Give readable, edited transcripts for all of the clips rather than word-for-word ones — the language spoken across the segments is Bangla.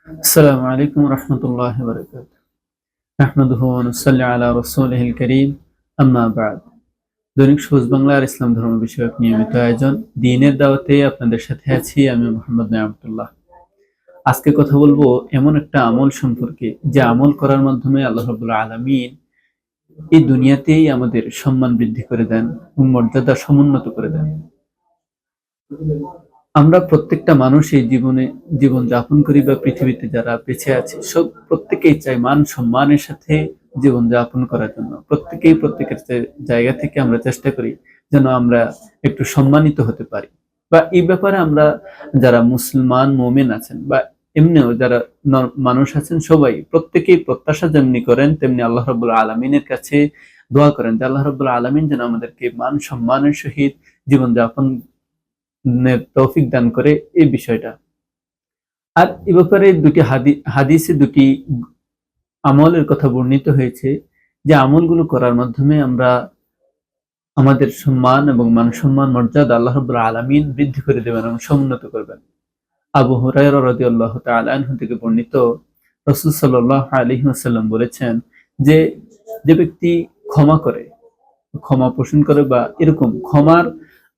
আসসালামু আলাইকুম রহমতুল্লাহ বারাকাত আহমদুহু ওয়া নুসাল্লি আলা রাসূলিহিল কারীম আম্মা বা'দ। দৈনিক সবুজ বাংলার ইসলাম ধর্ম বিষয়ক নিয়মিত আয়োজন দ্বীনের দাওয়াতে আপনাদের সাথে আছি আমি মোহাম্মদ নিয়ামতুল্লাহ। আজকে কথা বলবো এমন একটা আমল সম্পর্কে যে আমল করার মাধ্যমে আল্লাহ রাব্বুল আলামিন এই দুনিয়াতেই আমাদের সম্মান বৃদ্ধি করে দেন এবং মর্যাদা সমুন্নত করে দেন। আমরা প্রত্যেকটা মানুষ এই জীবন যাপন করি বা পৃথিবীতে যারা বেঁচে আছে সব প্রত্যেকেই চাই মান সম্মানের সাথে জীবন যাপন করার জন্য। প্রত্যেকেই প্রত্যেকের জায়গা থেকে আমরা চেষ্টা করি যেন আমরা একটু সম্মানিত হতে পারি। বা এই ব্যাপারে আমরা যারা মুসলমান মুমিন আছেন বা এমনিও যারা মানুষ আছেন সবাই প্রত্যেকেই প্রত্যাশা যেমনি করেন তেমনি আল্লাহ রাব্বুল আলামিনের কাছে দোয়া করেন যে আল্লাহ রাব্বুল আলামিন যেন আমাদেরকে মান সম্মানের সহিত জীবন যাপন তৌফিক দান করে এই বিষয়টা। আর এ ব্যাপারে দুটি হাদিসে দুটি আমলের কথা বর্ণিত হয়েছে যে আমলগুলো করার মাধ্যমে আমরা আমাদের সম্মান এবং মান সম্মান মর্যাদা আল্লাহ রাব্বুল আলামিন বৃদ্ধি করে দেবেন এবং সমুন্নত করবেন। আবু হুরায়রা রাদিয়াল্লাহু তাআলা আনহু থেকে বর্ণিত রাসূল সাল্লাল্লাহু আলাইহি ওয়াসাল্লাম বলেছেন যে যে ব্যক্তি ক্ষমা করে, ক্ষমা পোষণ করে বা এরকম ক্ষমার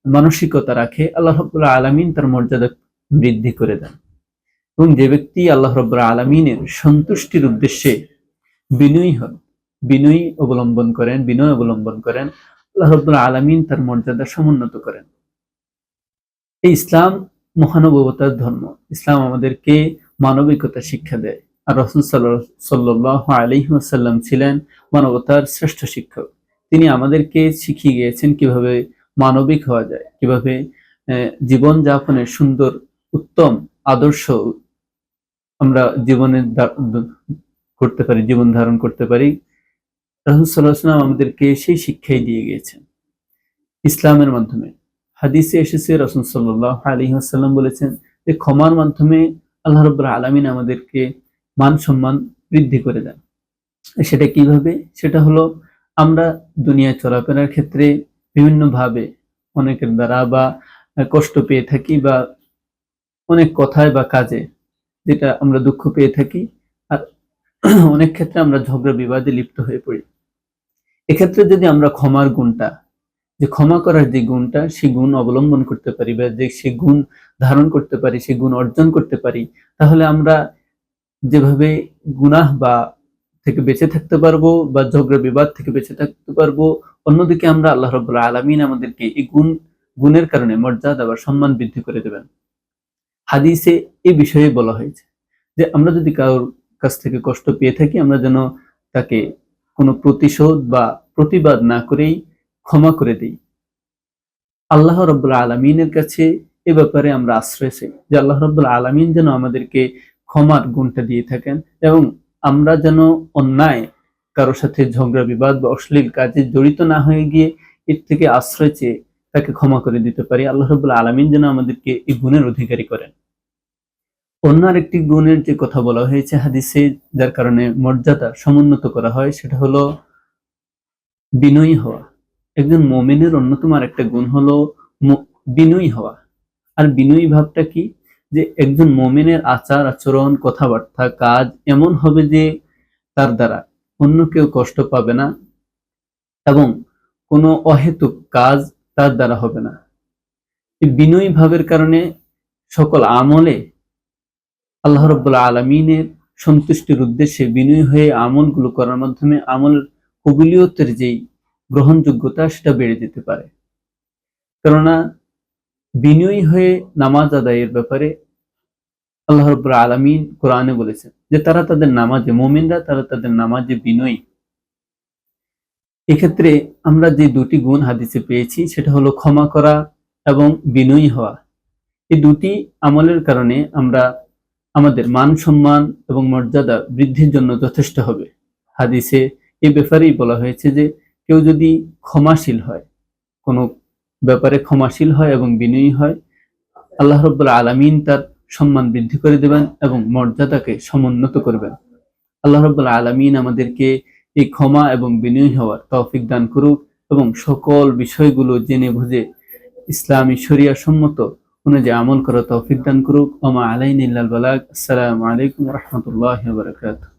মানসিকতা রাখে আল্লাহ রাব্বুল আলামিন তার মর্যাদা বৃদ্ধি করে দেন। এবং যে ব্যক্তি আল্লাহ রাব্বুল আলামিনের সন্তুষ্টির উদ্দেশ্যে বিনয়ী হন, বিনয় অবলম্বন করেন আল্লাহ রাব্বুল আলামিন তার মর্যাদা সমুন্নত করেন। এই ইসলাম মহানুভবতার ধর্ম। ইসলাম আমাদেরকে মানবিকতা শিক্ষা দেয়। আর রাসূল সাল্লাল্লাহু আলাইহি ওয়াসাল্লাম ছিলেন মানবতার শ্রেষ্ঠ শিক্ষক। তিনি আমাদেরকে শিখিয়ে গিয়েছেন কিভাবে মানবিক হওয়া যায়, কিভাবে জীবন যাপনের সুন্দর উত্তম আদর্শ আমরা করতে পারি, জীবন ধারণ করতে পারি। রাসূল সাল্লাল্লাহু আলাইহি ওয়াসাল্লাম আমাদেরকে সেই শিক্ষাই দিয়ে গিয়েছেন ইসলামের মাধ্যমে। হাদিসে এসেছে রাসূল সাল্লাল্লাহু আলাইহি ওয়াসাল্লাম বলেছেন যে ক্ষমার মাধ্যমে আল্লাহ রাব্বুল আলামিন আমাদেরকে মান সম্মান বৃদ্ধি করে দেন। সেটা কিভাবে? সেটা হলো আমরা দুনিয়ায় চলাফেরার ক্ষেত্রে বিভিন্নভাবে অনেকের দ্বারা বা কষ্ট পেয়ে থাকি বা অনেক কথায় বা কাজে যেটা আমরা দুঃখ পেয়ে থাকি। আর অনেক ক্ষেত্রে আমরা ঝগড়া বিবাদে লিপ্ত হয়ে পড়ি। এক্ষেত্রে যদি আমরা ক্ষমার গুণটা, যে ক্ষমা করার যে গুণটা, সেই গুণ অবলম্বন করতে পারি বা যে সে গুণ ধারণ করতে পারি, সে গুণ অর্জন করতে পারি, তাহলে আমরা যেভাবে গুনাহ বা থেকে বেঁচে থাকতে পারবো বা ঝগড়া বিবাদ থেকে বেঁচে থাকতে পারবো, অন্যদিকে আমরা আল্লাহ রাব্বুল আলামিন আমাদেরকে এই গুণের কারণে মর্যাদা বা সম্মান বৃদ্ধি করে দেবেন। হাদিসে এই বিষয়ে বলা হয়েছে যে আমরা যদি কারোর কাছ থেকে কষ্ট পেয়ে থাকি আমরা যেন তাকে কোনো প্রতিশোধ বা প্রতিবাদ না করেই ক্ষমা করে দিই। আল্লাহ রাব্বুল আলামিনের কাছে এ ব্যাপারে আমরা আশ্রয় চাই যে আল্লাহ রাব্বুল আলামিন যেন আমাদেরকে ক্ষমার গুণটা দিয়ে থাকেন এবং আমরা যেন অন্যায় কারো সাথে ঝগড়া বিবাদ বা অশ্লীল কাজে জড়িত না হয়ে গিয়ে এর থেকে আশ্রয় চেয়ে তাকে ক্ষমা করে দিতে পারি। আল্লাহ রাব্বুল আলামিন যেন আমাদেরকে এই গুণের অধিকারী করেন। অন্য আরেকটি গুণের যে কথা বলা হয়েছে হাদিসে, যার কারণে মর্যাদা সমুন্নত করা হয়, সেটা হলো বিনয়ী হওয়া। একজন মুমিনের অন্যতম আরেকটা গুণ হলো বিনয়ী হওয়া। আর বিনয়ী ভাবটা কি? যে একজন মুমিনের আচার আচরণ কথাবার্তা কাজ এমন হবে যে তার দ্বারা অন্য কেউ কষ্ট পাবে না এবং কোনো অহেতুক কাজ তার দ্বারা হবে না। এই বিনয়ী ভাবের কারণে সকল আমলে আল্লাহ রাব্বুল আলামিনের সন্তুষ্টির উদ্দেশ্যে বিনয়ী হয়ে আমলগুলো করার মাধ্যমে আমলের কবুলিয়তের যেই গ্রহণযোগ্যতা সেটা বেড়ে যেতে পারে। কেননা বিনয়ী হয়ে নামাজ আদায়ের ব্যাপারে আল্লাহ রাব্বুল আলামিন কোরআনে বলেছেন যে তারা তাদের নামাজে, মুমিনরা তারা তাদের নামাজে বিনয়ী। এক্ষেত্রে আমরা যে দুটি গুণ হাদিসে পেয়েছি সেটা হলো ক্ষমা করা এবং বিনয়ী হওয়া। এই দুটি আমলের কারণে আমরা আমাদের মান সম্মান এবং মর্যাদা বৃদ্ধির জন্য যথেষ্ট হবে। হাদিসে এই ব্যাপারেই বলা হয়েছে যে কেউ যদি ক্ষমাশীল হয়, কোনো ব্যাপারে ক্ষমাশীল হয় এবং বিনয়ী হয়, আল্লাহ রাব্বুল আলামিন তার সম্মান বৃদ্ধি করে দেবেন এবং মর্যাদাকে সমুন্নত করবেন। আল্লাহ রাব্বুল আলামিন আমাদেরকে এই ক্ষমা এবং বিনয়ী হওয়ার তৌফিক দান করুক এবং সকল বিষয়গুলো জেনে বুঝে ইসলামী শরিয়া সম্মত অনুযায়ী আমল করার তৌফিক দান করুক। ওয়া মা আলাইনা ইল্লাল বালাগ। আসসালামু আলাইকুম ওয়া রাহমাতুল্লাহি ওয়া বারাকাতুহু।